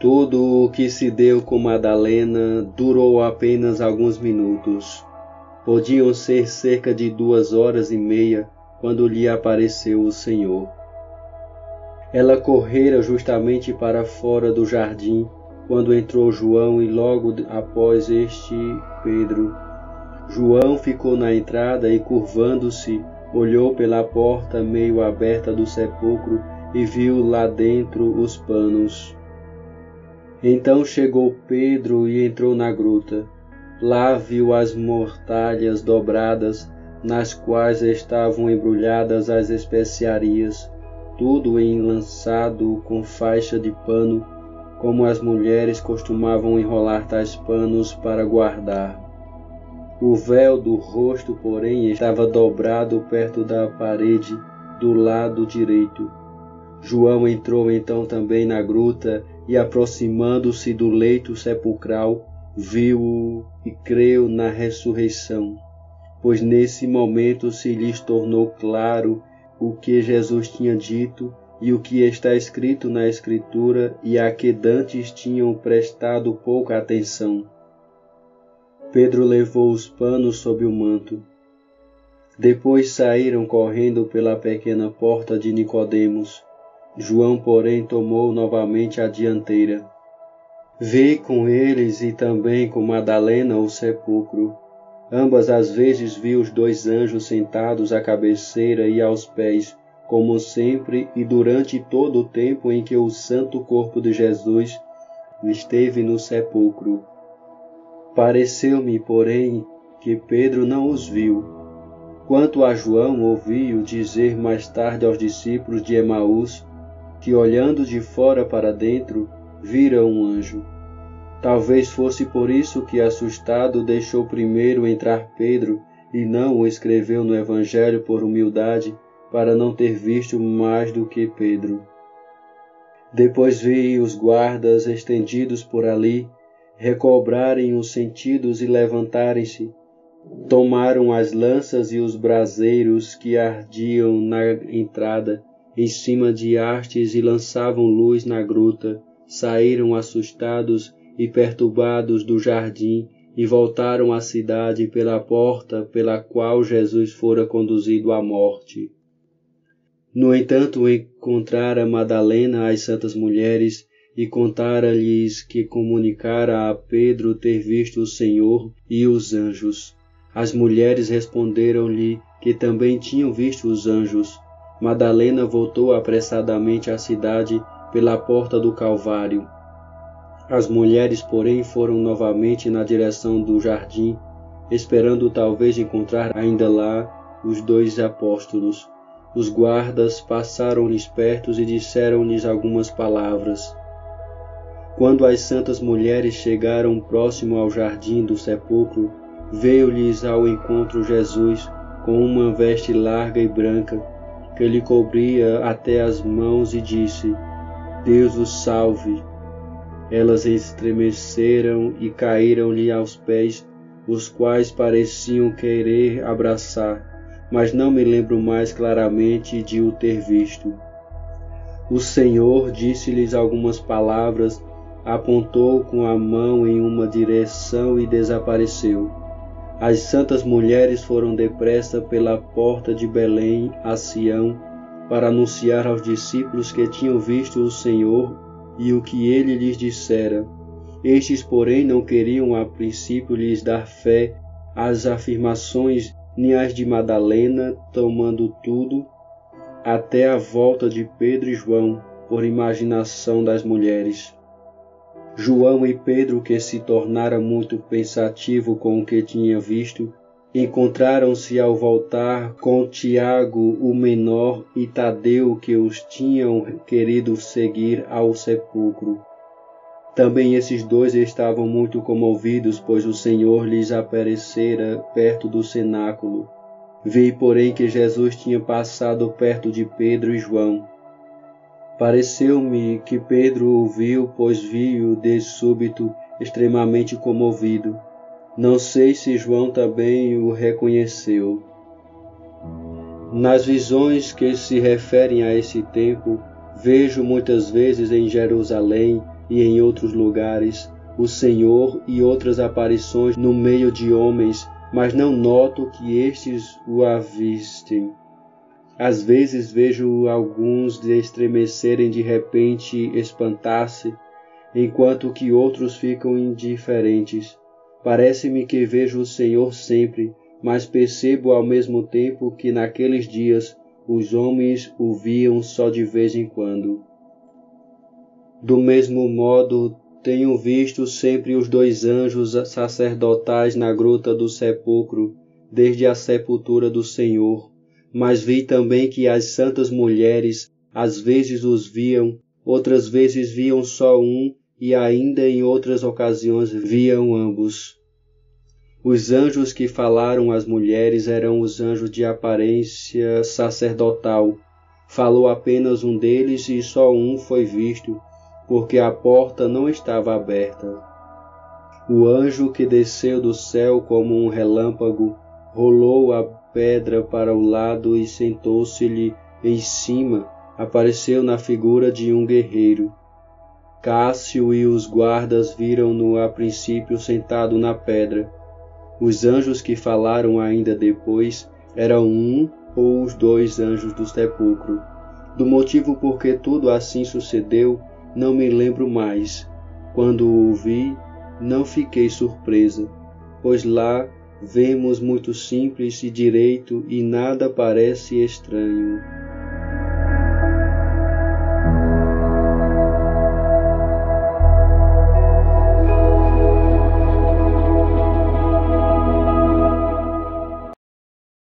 Tudo o que se deu com Madalena durou apenas alguns minutos. Podiam ser cerca de 2 horas e meia quando lhe apareceu o Senhor. Ela correra justamente para fora do jardim quando entrou João e logo após este Pedro. João ficou na entrada e, curvando-se, olhou pela porta meio aberta do sepulcro e viu lá dentro os panos. Então chegou Pedro e entrou na gruta. Lá viu as mortalhas dobradas, nas quais estavam embrulhadas as especiarias, tudo enlaçado com faixa de pano, como as mulheres costumavam enrolar tais panos para guardar. O véu do rosto, porém, estava dobrado perto da parede do lado direito. João entrou então também na gruta e, aproximando-se do leito sepulcral, viu-o e creu na ressurreição, pois nesse momento se lhes tornou claro o que Jesus tinha dito e o que está escrito na Escritura e a que dantes tinham prestado pouca atenção. Pedro levou os panos sob o manto. Depois saíram correndo pela pequena porta de Nicodemos. João, porém, tomou novamente a dianteira. Veio com eles e também com Madalena o sepulcro. Ambas as vezes viu os 2 anjos sentados à cabeceira e aos pés, como sempre e durante todo o tempo em que o santo corpo de Jesus esteve no sepulcro. Pareceu-me, porém, que Pedro não os viu. Quanto a João, ouvi-o dizer mais tarde aos discípulos de Emaús que, olhando de fora para dentro, vira um anjo. Talvez fosse por isso que, assustado, deixou primeiro entrar Pedro e não o escreveu no Evangelho por humildade, para não ter visto mais do que Pedro. Depois vi os guardas estendidos por ali, recobrarem os sentidos e levantarem-se. Tomaram as lanças e os braseiros que ardiam na entrada, em cima de hastes, e lançavam luz na gruta. Saíram assustados e perturbados do jardim e voltaram à cidade pela porta pela qual Jesus fora conduzido à morte. No entanto, encontrara Madalena as santas mulheres e contara-lhes que comunicara a Pedro ter visto o Senhor e os anjos. As mulheres responderam-lhe que também tinham visto os anjos. Madalena voltou apressadamente à cidade pela porta do Calvário. As mulheres, porém, foram novamente na direção do jardim, esperando talvez encontrar ainda lá os 2 apóstolos. Os guardas passaram-lhes perto e disseram-lhes algumas palavras. Quando as santas mulheres chegaram próximo ao jardim do sepulcro, veio-lhes ao encontro Jesus, com uma veste larga e branca, que lhe cobria até as mãos, e disse: Deus os salve. Elas estremeceram e caíram-lhe aos pés, os quais pareciam querer abraçar, mas não me lembro mais claramente de o ter visto. O Senhor disse-lhes algumas palavras, apontou com a mão em uma direção e desapareceu. As santas mulheres foram depressa pela porta de Belém a Sião, para anunciar aos discípulos que tinham visto o Senhor e o que ele lhes dissera. Estes, porém, não queriam a princípio lhes dar fé às afirmações, nem as de Madalena, tomando tudo, até a volta de Pedro e João, por imaginação das mulheres. João e Pedro, que se tornara muito pensativo com o que tinha visto, encontraram-se ao voltar com Tiago, o menor, e Tadeu, que os tinham querido seguir ao sepulcro. Também esses 2 estavam muito comovidos, pois o Senhor lhes aparecera perto do cenáculo. Vi, porém, que Jesus tinha passado perto de Pedro e João. Pareceu-me que Pedro o viu, pois vi-o de súbito extremamente comovido. Não sei se João também o reconheceu. Nas visões que se referem a esse tempo, vejo muitas vezes em Jerusalém e em outros lugares, o Senhor e outras aparições no meio de homens, mas não noto que estes o avistem. Às vezes vejo alguns de estremecerem de repente e espantar-se, enquanto que outros ficam indiferentes. Parece-me que vejo o Senhor sempre, mas percebo ao mesmo tempo que naqueles dias os homens o viam só de vez em quando. Do mesmo modo, tenho visto sempre os 2 anjos sacerdotais na gruta do sepulcro, desde a sepultura do Senhor, mas vi também que as santas mulheres às vezes os viam, outras vezes viam só um e ainda em outras ocasiões viam ambos. Os anjos que falaram às mulheres eram os anjos de aparência sacerdotal. Falou apenas um deles e só um foi visto, porque a porta não estava aberta. O anjo que desceu do céu como um relâmpago rolou a pedra para o lado e sentou-se-lhe em cima, apareceu na figura de um guerreiro. Cássio e os guardas viram-no a princípio sentado na pedra. Os anjos que falaram ainda depois eram um ou os 2 anjos do sepulcro. Do motivo por que tudo assim sucedeu, não me lembro mais. Quando o vi, não fiquei surpresa, pois lá vemos muito simples e direito e nada parece estranho.